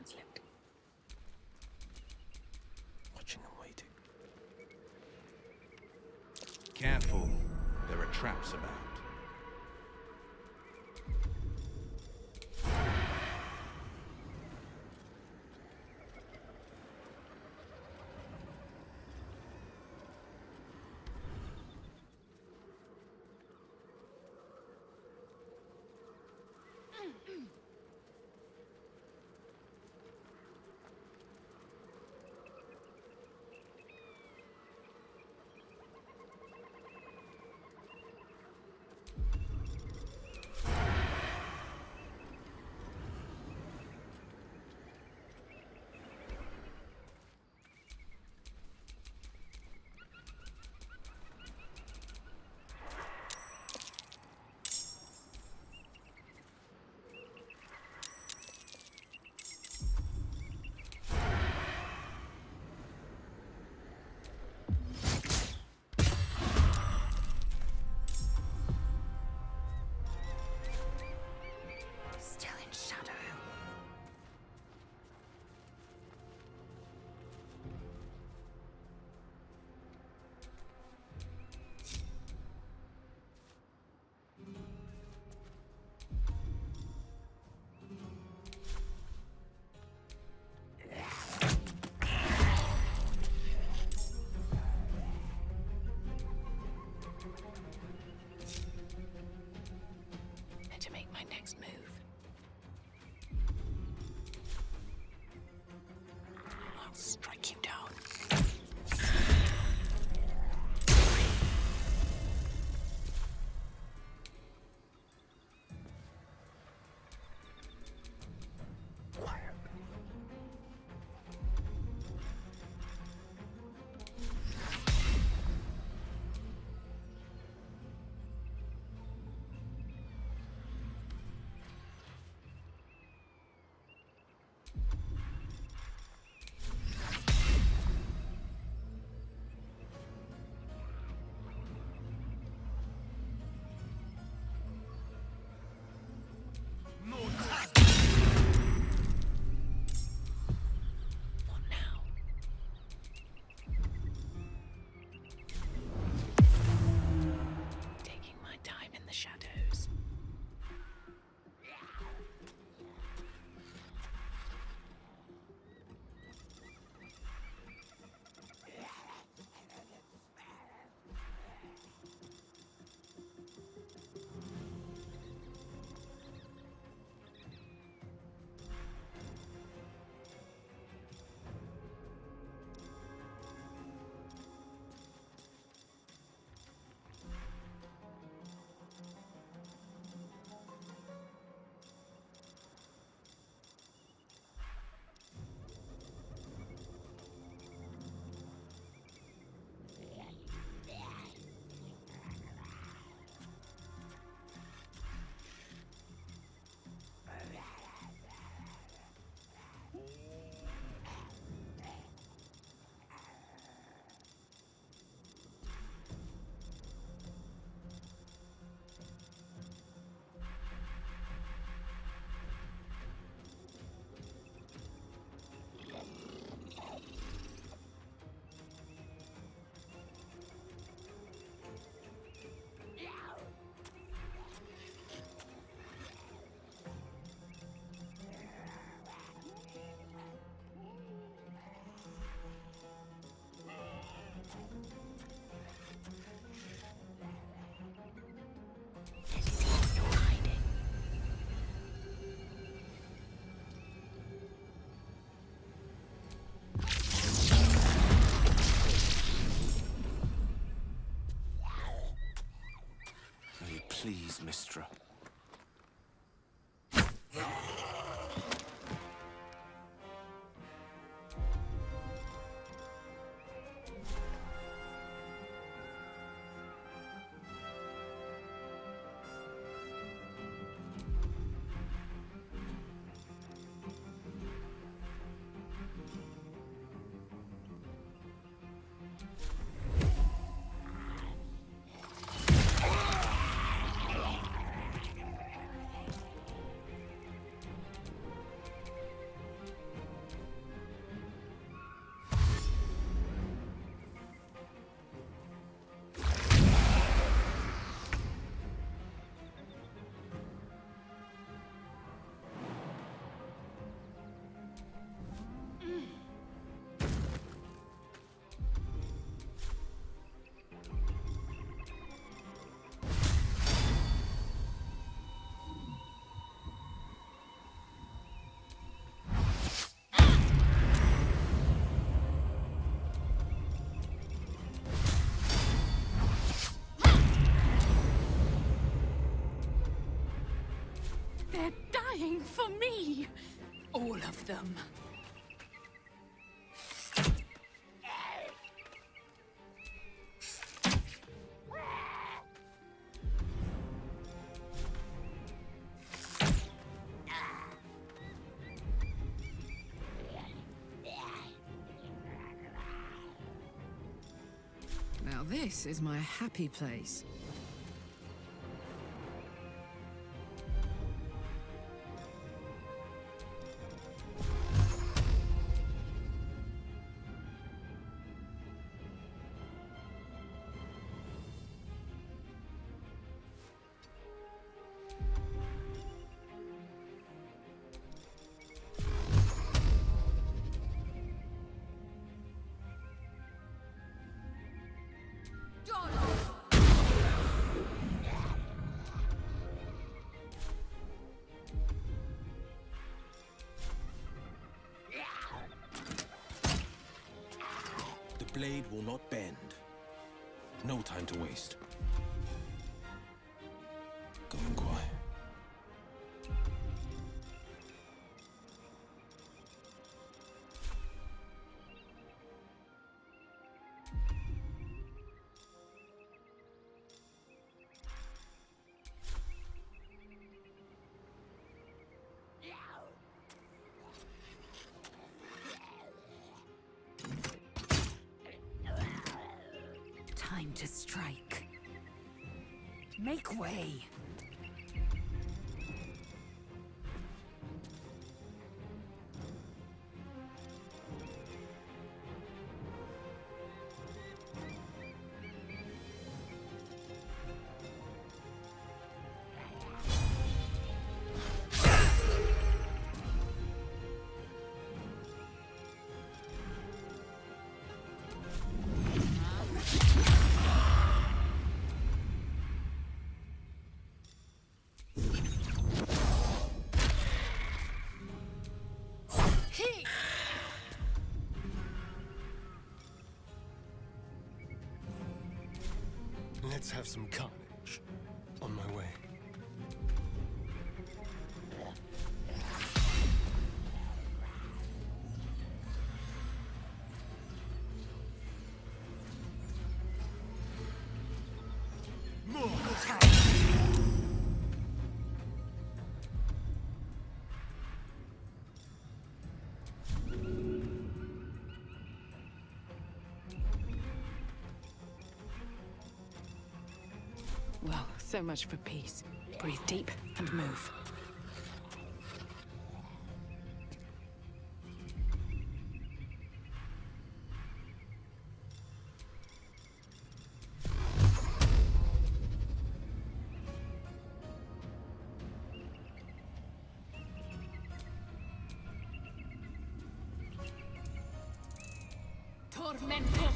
slipped. Watching and waiting. Careful, there are traps about. Strike you down. Please, Mistra. of them. Now this is my happy place. The blade will not bend. No time to waste. Going quiet. Time to strike. Make way. Let's have some carnage. On my way. Well, so much for peace. Breathe deep and move. Tormento.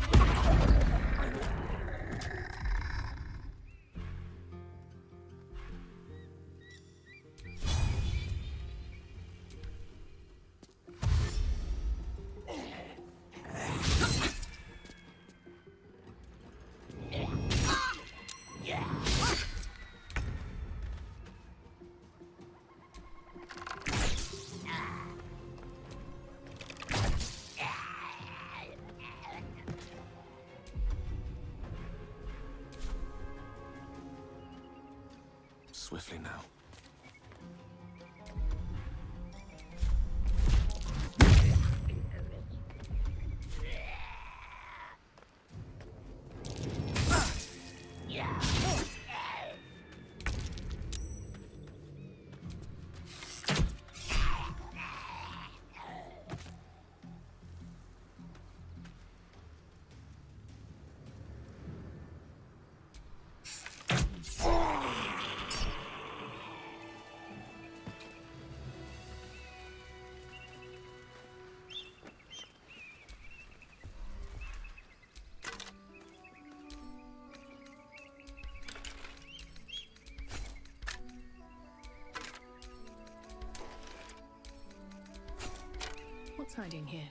Swiftly now. What's hiding here?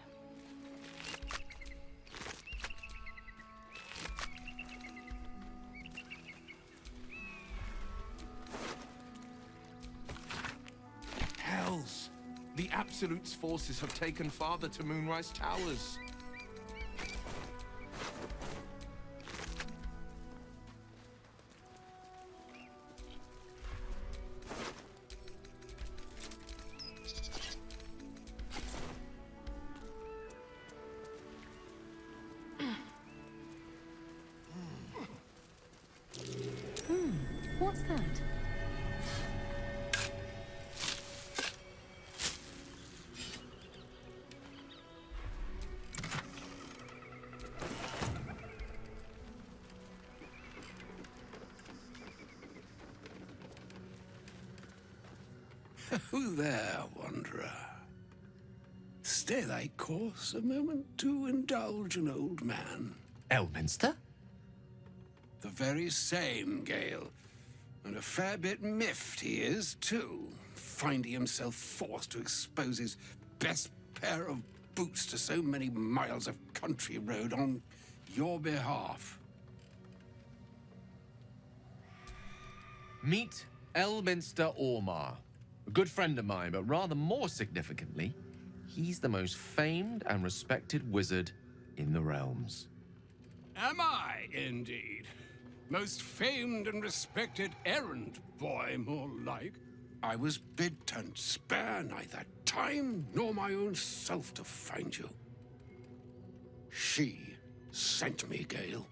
Hells! The Absolute's forces have taken father to Moonrise Towers. What's that? Who there, wanderer? Stay thy course a moment to indulge an old man. Elminster? The very same, Gale. And a fair bit miffed he is, too, finding himself forced to expose his best pair of boots to so many miles of country road on your behalf. Meet Elminster Ormar. A good friend of mine, but rather more significantly, he's the most famed and respected wizard in the realms. Am I, indeed? Most famed and respected errand boy, more like. I was bid to spare neither time nor my own self to find you. She sent me, Gale.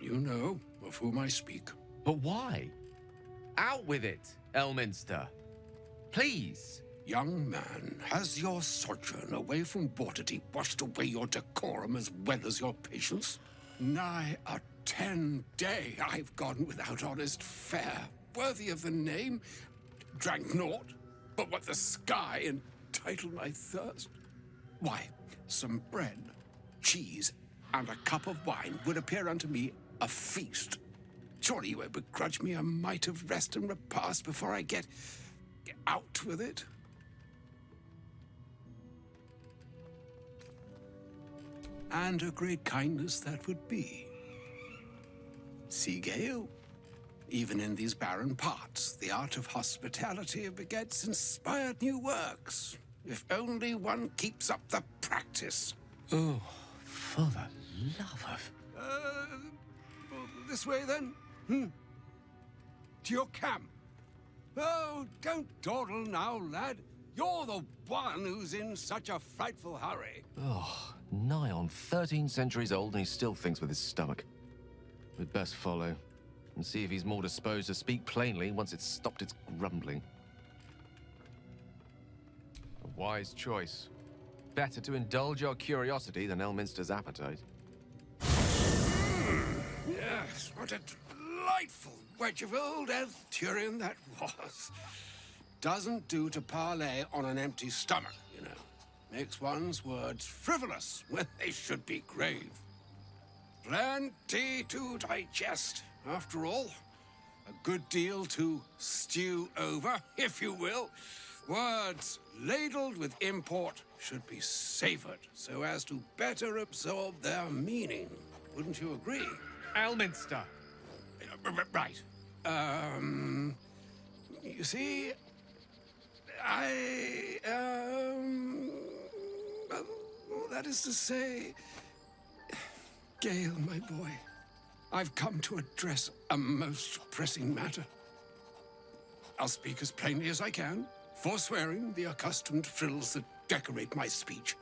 You know of whom I speak. But why? Out with it, Elminster. Please. Young man, has your sojourn away from Waterdeep washed away your decorum as well as your patience? Nigh a 10-day I've gone without honest fare, worthy of the name. Drank naught, but what the sky entitled my thirst. Why, some bread, cheese, and a cup of wine would appear unto me a feast. Surely you won't begrudge me a mite of rest and repast before I get out with it? And a great kindness that would be. See, Gale, even in these barren parts, the art of hospitality begets inspired new works, if only one keeps up the practice. Oh, for the love of... This way, then? To your camp? Oh, don't dawdle now, lad. You're the one who's in such a frightful hurry. Oh, nigh on 13 centuries old and he still thinks with his stomach. We'd best follow and see if he's more disposed to speak plainly once it's stopped its grumbling. A wise choice. Better to indulge your curiosity than Elminster's appetite. Yes, what a delightful wedge of old Elthurian that was. Doesn't do to parley on an empty stomach, you know. Makes one's words frivolous when they should be grave. Plenty to digest, after all. A good deal to stew over, if you will. Words ladled with import should be savored so as to better absorb their meaning. Wouldn't you agree? Elminster! Right. You see, well, that is to say, Gale, my boy, I've come to address a most pressing matter. I'll speak as plainly as I can, forswearing the accustomed frills that decorate my speech.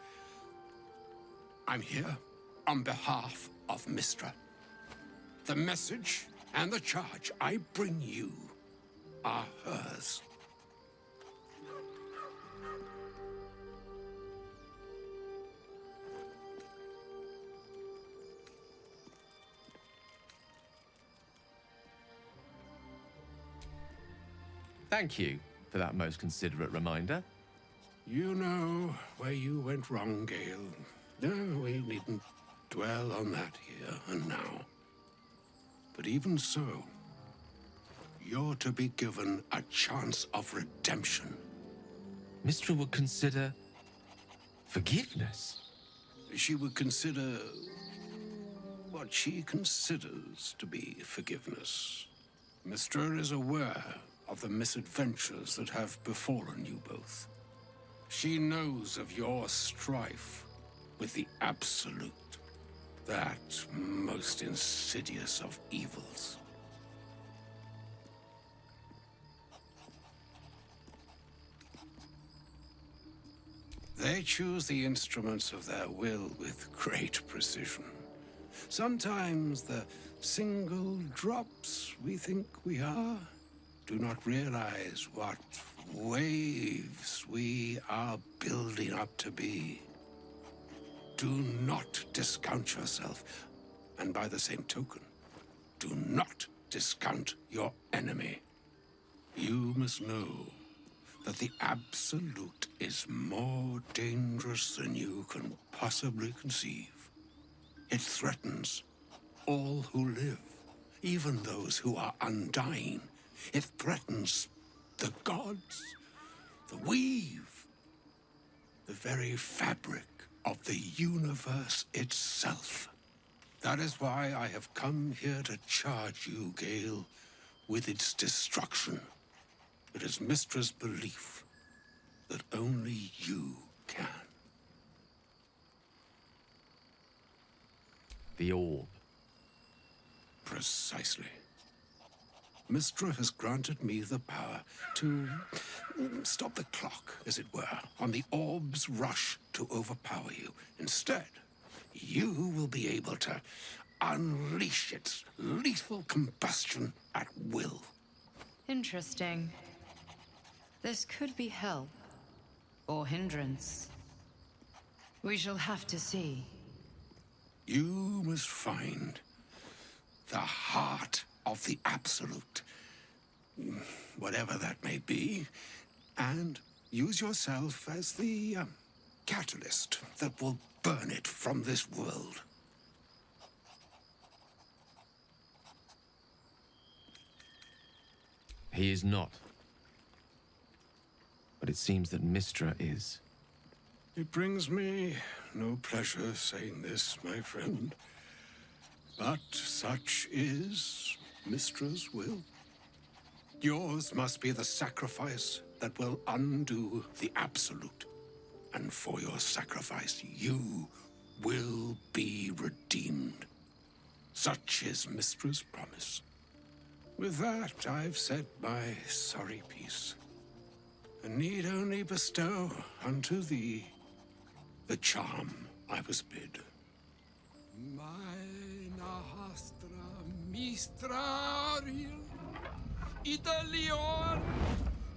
I'm here on behalf of Mystra. The message and the charge I bring you are hers. Thank you for that most considerate reminder. You know where you went wrong, Gale. No, we needn't dwell on that here and now. But even so, you're to be given a chance of redemption. Mystra would consider forgiveness. She would consider what she considers to be forgiveness. Mystra is aware of the misadventures that have befallen you both. She knows of your strife with the Absolute, that most insidious of evils. They choose the instruments of their will with great precision. Sometimes the single drops we think we are do not realize what waves we are building up to be. Do not discount yourself, and by the same token, do not discount your enemy. You must know that the Absolute is more dangerous than you can possibly conceive. It threatens all who live, even those who are undying. It threatens the gods, the weave, the very fabric of the universe itself. That is why I have come here to charge you, Gale, with its destruction. It is Mystra's belief that only you can. The orb. Precisely. Mystra has granted me the power to stop the clock, as it were, on the orb's rush to overpower you. Instead, you will be able to unleash its lethal combustion at will. Interesting. This could be help, or hindrance. We shall have to see. You must find the heart of the Absolute, whatever that may be, and use yourself as the catalyst that will burn it from this world. He is not. But it seems that Mystra is. It brings me no pleasure saying this, my friend. But such is Mystra's will. Yours must be the sacrifice that will undo the Absolute. And for your sacrifice, you will be redeemed. Such is Mystra's promise. With that, I've said my sorry piece, and need only bestow unto thee the charm I was bid. Meine Hastra Mistrariel Italion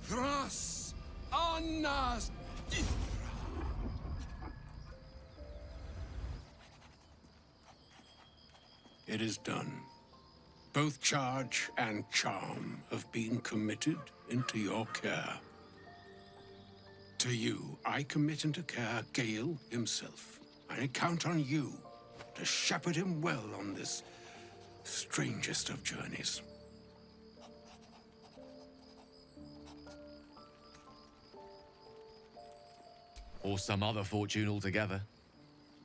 Thras Annas Dithra. It is done. Both charge and charm have been committed into your care. To you, I commit into care Gale himself. I count on you to shepherd him well on this strangest of journeys. Or some other fortune altogether.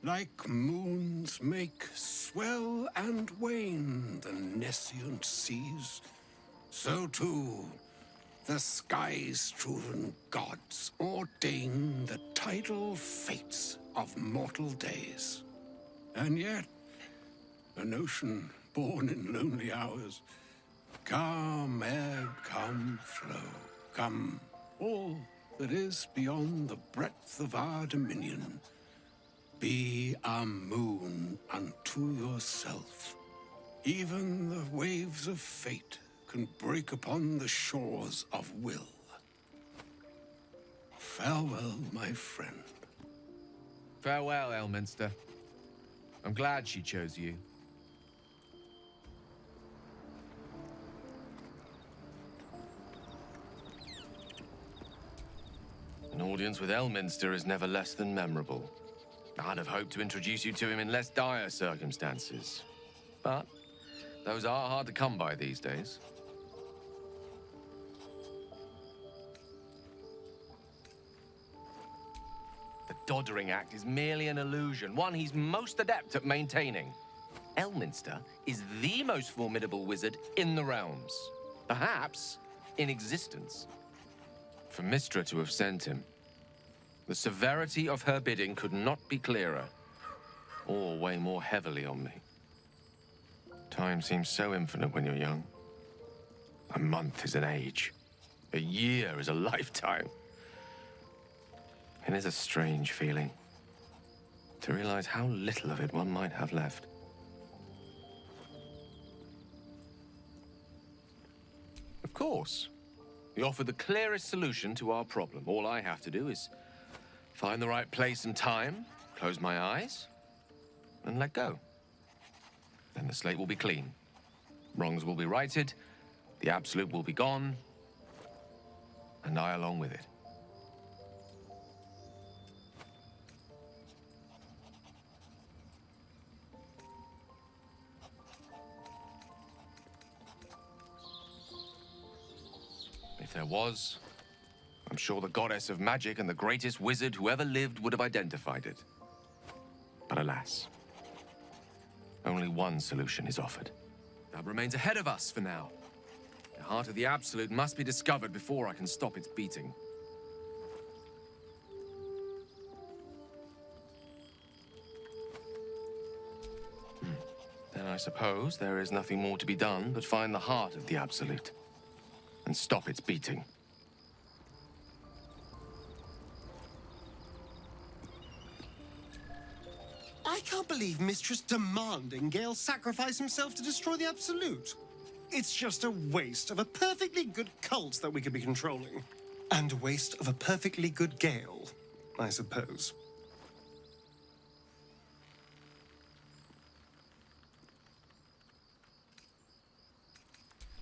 Like moons make swell and wane the nescient seas, so too the sky-strewn gods ordain the tidal fates of mortal days. And yet, an ocean born in lonely hours, come ebb, come flow, come all that is beyond the breadth of our dominion. Be a moon unto yourself. Even the waves of fate can break upon the shores of will. Farewell, my friend. Farewell, Elminster. I'm glad she chose you. An audience with Elminster is never less than memorable. I'd have hoped to introduce you to him in less dire circumstances. But those are hard to come by these days. The Doddering Act is merely an illusion, one he's most adept at maintaining. Elminster is the most formidable wizard in the realms. Perhaps in existence. For Mystra to have sent him, The severity of her bidding could not be clearer, or weigh more heavily on me. Time seems so infinite when you're young. A month is an age. A year is a lifetime. It is a strange feeling to realize how little of it one might have left. Of course, you offer the clearest solution to our problem. All I have to do is find the right place and time, close my eyes, and let go. Then the slate will be clean. Wrongs will be righted, the Absolute will be gone, and I along with it. If there was, I'm sure the goddess of magic and the greatest wizard who ever lived would have identified it. But alas, only one solution is offered. That remains ahead of us for now. The heart of the Absolute must be discovered before I can stop its beating. Then I suppose there is nothing more to be done but find the heart of the Absolute and stop its beating. I can't believe Mistress demanding Gale sacrifice himself to destroy the Absolute. It's just a waste of a perfectly good cult that we could be controlling. And a waste of a perfectly good Gale, I suppose.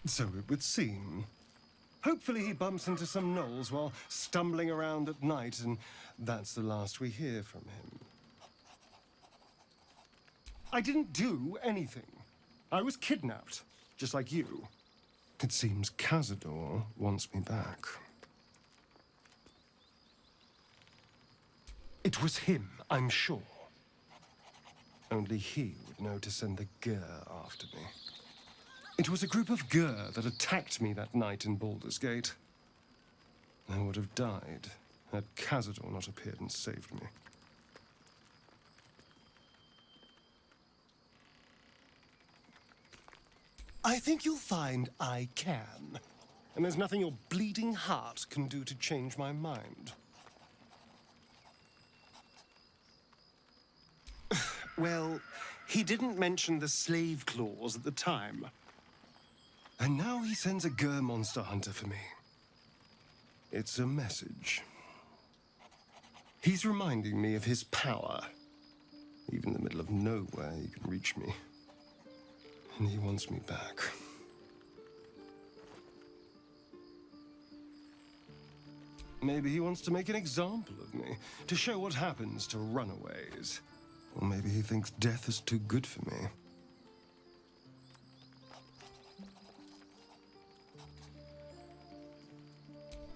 So it would seem. Hopefully he bumps into some gnolls while stumbling around at night, and that's the last we hear from him. I didn't do anything. I was kidnapped, just like you. It seems Cazador wants me back. It was him, I'm sure. Only he would know to send the Gur after me. It was a group of Gur that attacked me that night in Baldur's Gate. I would have died had Cazador not appeared and saved me. I think you'll find I can. And there's nothing your bleeding heart can do to change my mind. Well, he didn't mention the slave clause at the time. And now he sends a Gur monster hunter for me. It's a message. He's reminding me of his power. Even in the middle of nowhere, he can reach me. And he wants me back. Maybe he wants to make an example of me, to show what happens to runaways. Or maybe he thinks death is too good for me.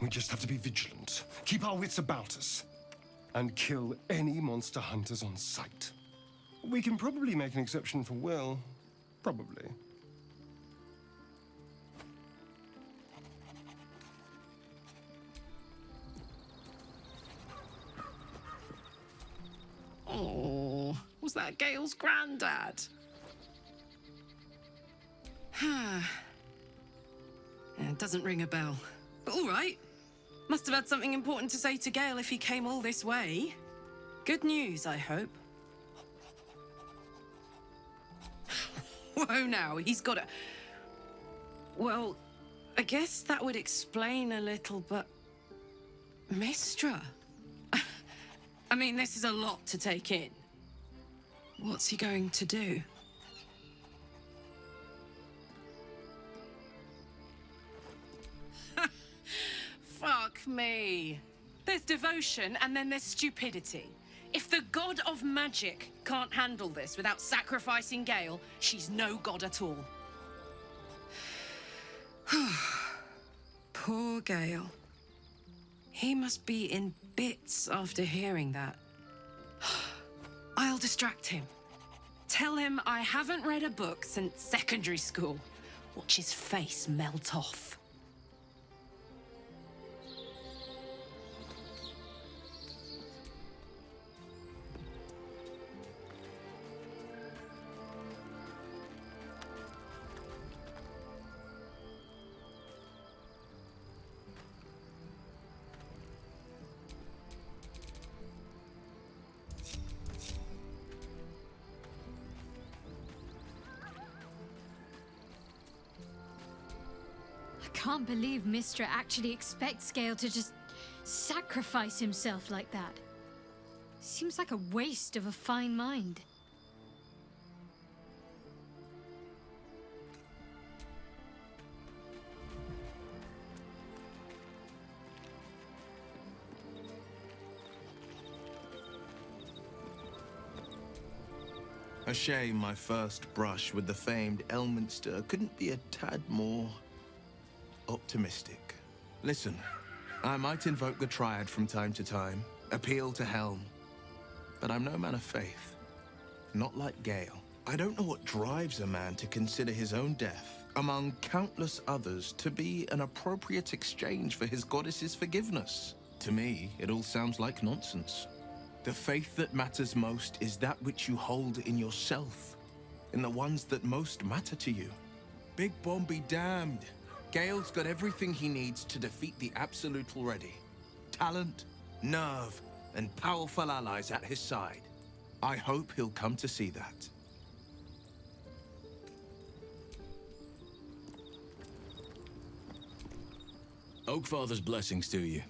We just have to be vigilant, keep our wits about us, and kill any monster hunters on sight. We can probably make an exception for Will. Probably. Oh, was that Gale's granddad? It doesn't ring a bell. But all right. Must have had something important to say to Gale if he came all this way. Good news, I hope. Whoa now, he's got a... Well, I guess that would explain a little, but... Mistra? I mean, this is a lot to take in. What's he going to do? Fuck me. There's devotion and then there's stupidity. If the god of magic can't handle this without sacrificing Gale, she's no god at all. Poor Gale. He must be in bits after hearing that. I'll distract him. Tell him I haven't read a book since secondary school. Watch his face melt off. can't believe Mystra actually expects Gale to just sacrifice himself like that. Seems like a waste of a fine mind. A shame my first brush with the famed Elminster couldn't be a tad more optimistic. Listen, I might invoke the Triad from time to time, appeal to Helm, but I'm no man of faith. Not like Gale. I don't know what drives a man to consider his own death, among countless others, to be an appropriate exchange for his goddess's forgiveness. To me, it all sounds like nonsense. The faith that matters most is that which you hold in yourself, in the ones that most matter to you. Big Bomb be damned. Gale's got everything he needs to defeat the Absolute already. Talent, nerve, and powerful allies at his side. I hope he'll come to see that. Oakfather's blessings to you.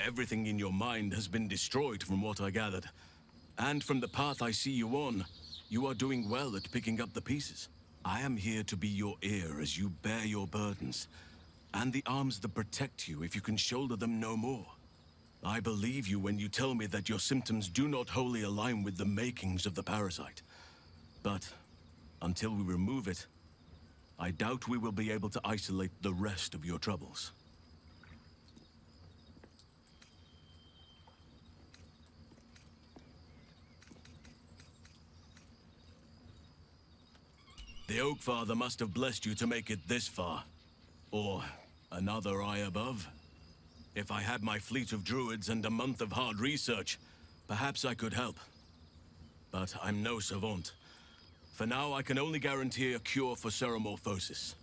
Everything in your mind has been destroyed from what I gathered. And from the path I see you on, you are doing well at picking up the pieces. I am here to be your ear as you bear your burdens, and the arms that protect you if you can shoulder them no more. I believe you when you tell me that your symptoms do not wholly align with the makings of the parasite. But until we remove it, I doubt we will be able to isolate the rest of your troubles. The Oakfather must have blessed you to make it this far. Or another eye above. If I had my fleet of druids and a month of hard research, perhaps I could help. But I'm no savant. For now, I can only guarantee a cure for ceremorphosis.